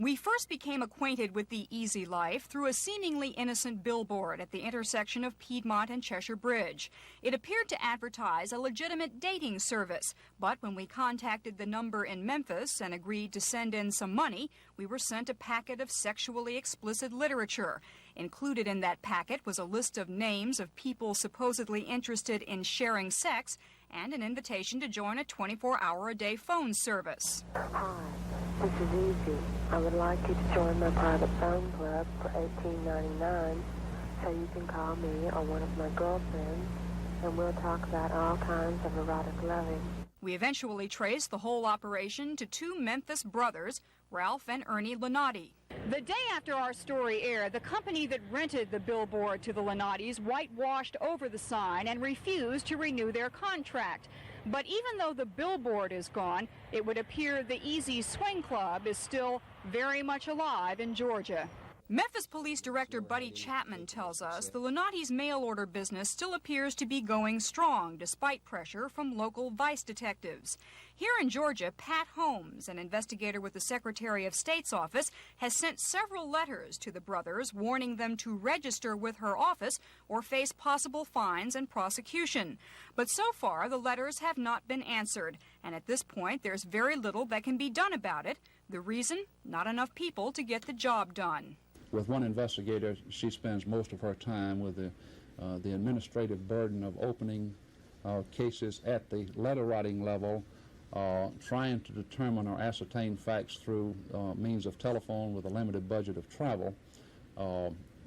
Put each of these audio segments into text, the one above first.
We first became acquainted with the easy life through a seemingly innocent billboard at the intersection of Piedmont and Cheshire Bridge. It appeared to advertise a legitimate dating service, but when we contacted the number in Memphis and agreed to send in some money, we were sent a packet of sexually explicit literature. Included in that packet was a list of names of people supposedly interested in sharing sex and an invitation to join a 24-hour-a-day phone service. Hi, this is Easy. I would like you to join my private phone club for $18.99 so you can call me or one of my girlfriends and we'll talk about all kinds of erotic loving. We eventually traced the whole operation to two Memphis brothers, Ralph and Ernie Lennate. The day after our story aired, the company that rented the billboard to the Lennates whitewashed over the sign and refused to renew their contract. But even though the billboard is gone, it would appear the Easy Swing Club is still very much alive in Georgia. Memphis Police Director Buddy Chapman tells us the Lennates mail order business still appears to be going strong despite pressure from local vice detectives. Here in Georgia, Pat Holmes, an investigator with the Secretary of State's office, has sent several letters to the brothers warning them to register with her office or face possible fines and prosecution. But so far, the letters have not been answered, and at this point, there's very little that can be done about it. The reason? Not enough people to get the job done. With one investigator, she spends most of her time with the administrative burden of opening cases at the letter writing level, trying to determine or ascertain facts through means of telephone with a limited budget of travel.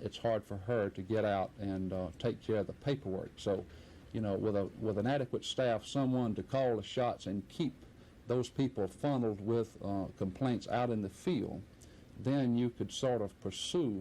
It's hard for her to get out and take care of the paperwork. So, you know, with an adequate staff, someone to call the shots and keep those people funneled with complaints out in the field, then you could sort of pursue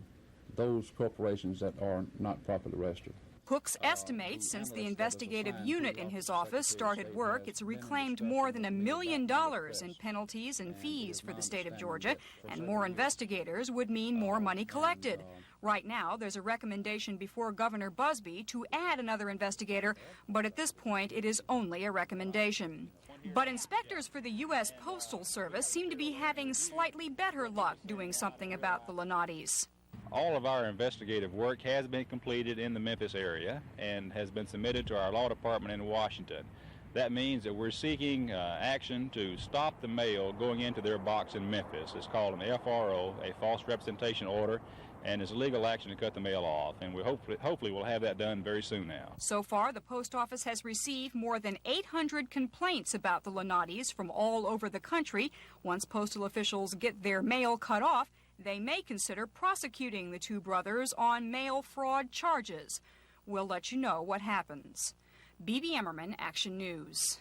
those corporations that are not properly registered. Cook's estimates since the investigative unit in his office started work, it's reclaimed more than $1 million in penalties and fees for the state of Georgia, and more investigators would mean more money collected. Right now, there's a recommendation before Governor Busby to add another investigator, but at this point, it is only a recommendation. But inspectors for the U.S. Postal Service seem to be having slightly better luck doing something about the Lennates. All of our investigative work has been completed in the Memphis area and has been submitted to our law department in Washington. That means that we're seeking action to stop the mail going into their box in Memphis. It's called an FRO, a false representation order, and it's legal action to cut the mail off. And we hopefully we'll have that done very soon now. So far, the post office has received more than 800 complaints about the Lennates from all over the country. Once postal officials get their mail cut off, they may consider prosecuting the two brothers on mail fraud charges. We'll let you know what happens. BeBe Emerman, Action News.